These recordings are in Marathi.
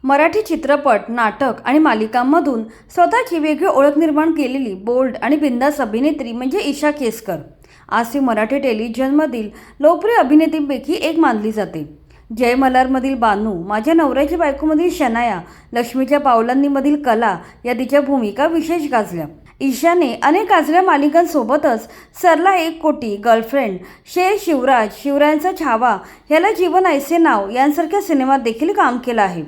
मराठी चित्रपट, नाटक आणि मालिकांमधून स्वतःची वेगळी ओळख निर्माण केलेली बोल्ड आणि बिनधास्त अभिनेत्री म्हणजे ईशा केसकर. आज ती मराठी टेलिव्हिजनमधील लोकप्रिय अभिनेत्रींपैकी एक मानली जाते. जय मल्हारमधील बानू, माझ्या नवऱ्याची बायकोमधील शनाया, लक्ष्मीच्या पावलांनीमधील कला या तिच्या भूमिका विशेष गाजल्या. ईशाने अनेक गाजल्या मालिकांसोबतच सरला एक कोटी, गर्लफ्रेंड, शेर शिवराज, शिवरायांचा छावा, ह्याला जीवन ऐसे नाव यांसारख्या सिनेमात देखील काम केलं आहे.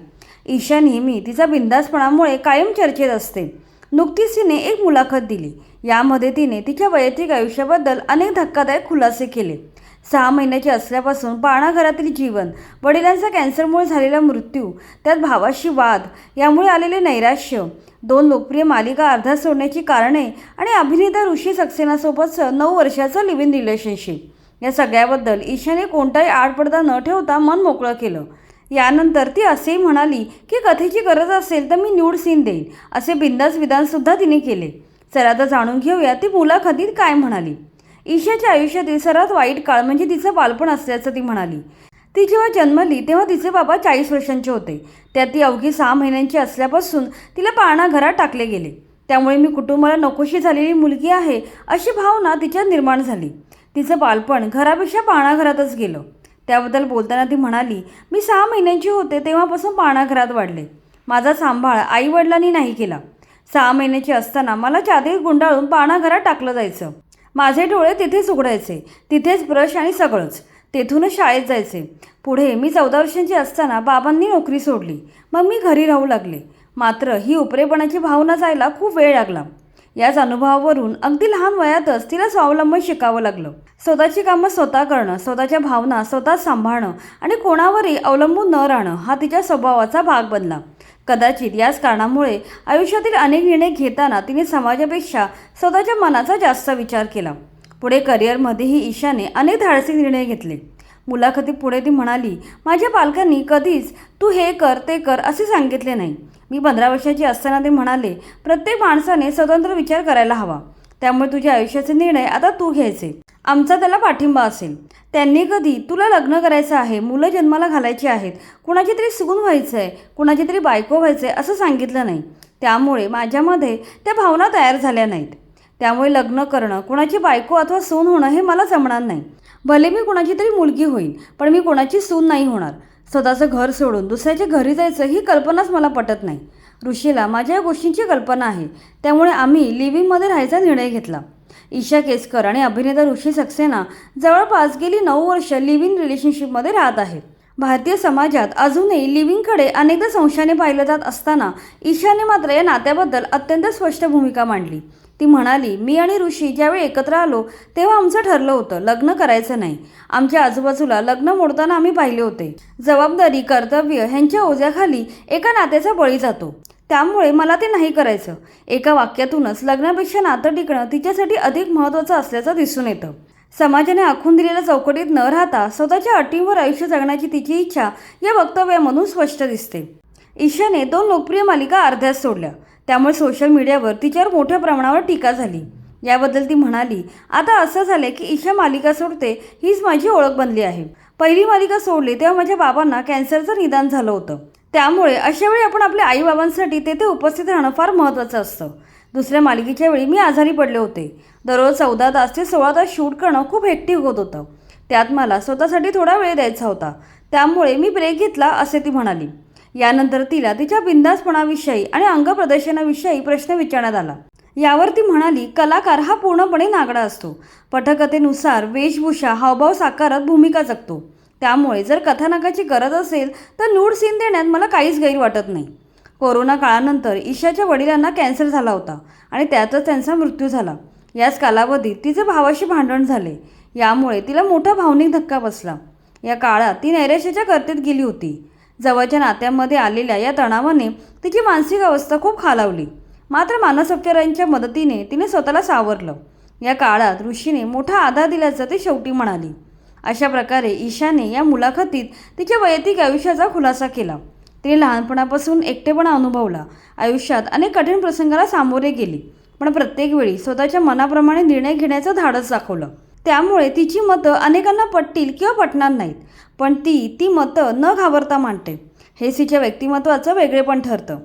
ईशा नेहमी तिचा बिनधास्तपणामुळे कायम चर्चेत असते. नुकतीच तिने एक मुलाखत दिली. यामध्ये तिने तिच्या वैयक्तिक आयुष्याबद्दल अनेक धक्कादायक खुलासे केले. 6 महिन्याची असल्यापासून पाळणाघरातील जीवन, वडिलांचा कॅन्सरमुळे झालेला मृत्यू, त्यात भावाशी वाद, यामुळे आलेले नैराश्य, 2 लोकप्रिय मालिका अर्ध्यात सोडण्याची कारणे आणि अभिनेता ऋषी सक्सेनासोबतचं 9 वर्षाचं लिव्ह इन रिलेशनशिप, या सगळ्याबद्दल ईशाने कोणताही आडपडदा न ठेवता मन मोकळं केलं. यानंतर ती असेही म्हणाली की कथेची गरज असेल तर मी न्यूड सीन देईन, असे बिनधास्त विधानसुद्धा तिने केले. चला तर जाणून घेऊया ती मुलाखतीत काय म्हणाली. ईशाच्या आयुष्यातील सर्वात वाईट काळ म्हणजे तिचं बालपण असल्याचं ती म्हणाली. ती जेव्हा जन्मली तेव्हा तिचे बाबा 40 वर्षांचे होते. त्यात ती अवघी 6 महिन्यांची असल्यापासून तिला पाळणाघरात टाकले गेले. त्यामुळे मी कुटुंबाला नकोशी झालेली मुलगी आहे अशी भावना तिच्यात निर्माण झाली. तिचं बालपण घरापेक्षा पाळणाघरातच गेलं. त्याबद्दल बोलताना ती म्हणाली, मी 6 महिन्यांची होते तेव्हापासून पाळणाघरात वाढले. माझा सांभाळ आईवडिलांनी नाही केला. 6 महिन्याची असताना मला चादरीत गुंडाळून पाळणाघरात टाकलं जायचं. माझे डोळे तिथेच उघडायचे, तिथेच ब्रश आणि सगळंच. तेथूनच शाळेत जायचे. पुढे मी 14 वर्षांची असताना बाबांनी नोकरी सोडली. मग मी घरी राहू लागले. मात्र ही उपरेपणाची भावना जायला खूप वेळ लागला. याच अनुभवावरून अगदी लहान वयातच तिला स्वावलंबन शिकावं लागलं. स्वतःची कामं स्वतः करणं, स्वतःच्या भावना स्वतः सांभाळणं आणि कोणावरही अवलंबून न राहणं हा तिच्या स्वभावाचा भाग बनला. कदाचित याच कारणामुळे आयुष्यातील अनेक निर्णय घेताना तिने समाजापेक्षा स्वतःच्या मनाचा जास्त विचार केला. पुढे करिअरमध्येही ईशाने अनेक धाडसी निर्णय घेतले. मुलाखतीत पुढे ती म्हणाली, माझ्या पालकांनी कधीच तू हे कर ते कर असे सांगितले नाही. मी 15 वर्षाची असताना ते म्हणाले, प्रत्येक माणसाने स्वतंत्र विचार करायला हवा. त्यामुळे तुझ्या आयुष्याचे निर्णय आता तू घ्यायचे. आमचा त्याला पाठिंबा असेल. त्यांनी कधी तुला लग्न करायचं आहे, मुलं जन्माला घालायची आहेत, कुणाची तरी सून व्हायचं आहे, कुणाची तरी बायको व्हायचं आहे असं सांगितलं नाही. त्यामुळे माझ्यामध्ये त्या भावना तयार झाल्या नाहीत. त्यामुळे लग्न करणं, कुणाची बायको अथवा सून होणं हे मला जमणार नाही. भले मी कुणाची तरी मुलगी होईल, पण मी कुणाची सून नाही होणार. स्वतःचं घर सोडून दुसऱ्याच्या घरी जायचं ही कल्पनाच मला पटत नाही. ऋषीला माझ्या या गोष्टींची कल्पना आहे. त्यामुळे आम्ही लिव्हिंगमध्ये राहायचा निर्णय घेतला. ईशा केसकर आणि अभिनेता ऋषी सक्सेना जवळपास गेली 9 वर्ष लिव्ह इन रिलेशनशिपमध्ये राहत आहेत. भारतीय समाजात अजूनही लिव्हिंगकडे अनेकदा संशयाने पाहिलं जात असताना ईशाने मात्र या नात्याबद्दल अत्यंत स्पष्ट भूमिका मांडली. ती म्हणाली, मी आणि ऋषी ज्यावेळी एकत्र आलो तेव्हा आमचं ठरलं होतं लग्न करायचं नाही. आमच्या आजूबाजूला लग्न मोडताना आम्ही पाहिले होते. जबाबदारी, कर्तव्य ह्यांच्या ओझ्याखाली एका नात्याचा बळी जातो. त्यामुळे मला ते नाही करायचं. एका वाक्यातूनच लग्नापेक्षा नातं टिकणं तिच्यासाठी अधिक महत्त्वाचं असल्याचं दिसून येतं. समाजाने आखून दिलेल्या चौकटीत न राहता स्वतःच्या अटींवर आयुष्य जगण्याची तिची इच्छा या वक्तव्यामधून स्पष्ट दिसते. ईशाने 2 लोकप्रिय मालिका अर्ध्यात सोडल्या. त्यामुळे सोशल मीडियावर तिच्यावर मोठ्या प्रमाणावर टीका झाली. याबद्दल ती म्हणाली, आता असं झाले की ईशा मालिका सोडते हीच माझी ओळख बनली आहे. पहिली मालिका सोडली तेव्हा माझ्या बाबांना कॅन्सरचं निदान झालं होतं. त्यामुळे अशावेळी आपण आपल्या आईबाबांसाठी तेथे उपस्थित राहणं फार महत्त्वाचं असतं. दुसऱ्या मालिकेच्या वेळी मी आजारी पडले होते. दररोज 14 तास ते 16 तास शूट करणं खूप हेक्टिक होत होतं. त्यात मला स्वतःसाठी थोडा वेळ द्यायचा होता. त्यामुळे मी ब्रेक घेतला, असे ती म्हणाली. यानंतर तिला तिच्या बिनधास्तपणाविषयी आणि अंगप्रदर्शनाविषयी प्रश्न विचारण्यात आला. यावर ती म्हणाली, कलाकार हा पूर्णपणे नागडा असतो. पटकथेनुसार वेशभूषा, हावभाव साकारत भूमिका जगतो. त्यामुळे जर कथानकाची गरज असेल तर न्यूड सीन देण्यात मला काहीच गैर वाटत नाही. कोरोना काळानंतर ईशाच्या वडिलांना कॅन्सर झाला होता आणि त्यातच त्यांचा मृत्यू झाला. याच कालावधीत तिचे भावाशी भांडण झाले. यामुळे तिला मोठा भावनिक धक्का बसला. या काळात ती नैराश्याच्या गर्तेत गेली होती. जवळच्या नात्यांमध्ये आलेल्या या तणावाने तिची मानसिक अवस्था खूप खालावली. मात्र मानसोपचारांच्या मदतीने तिने स्वतःला सावरलं. या काळात ऋषीने मोठा आधार दिल्याचं ती शेवटी म्हणाली. अशा प्रकारे ईशाने या मुलाखतीत तिच्या वैयक्तिक आयुष्याचा खुलासा केला. तिने लहानपणापासून एकटेपणा अनुभवला. आयुष्यात अनेक कठीण प्रसंगाला सामोरे गेली, पण प्रत्येक वेळी स्वतःच्या मनाप्रमाणे निर्णय घेण्याचं धाडस दाखवलं. त्यामुळे तिची मतं अनेकांना पटतील किंवा पटणार नाहीत, पण ती मतं न घाबरता मांडते. हेच तिच्या व्यक्तिमत्वाचं वेगळेपण ठरतं.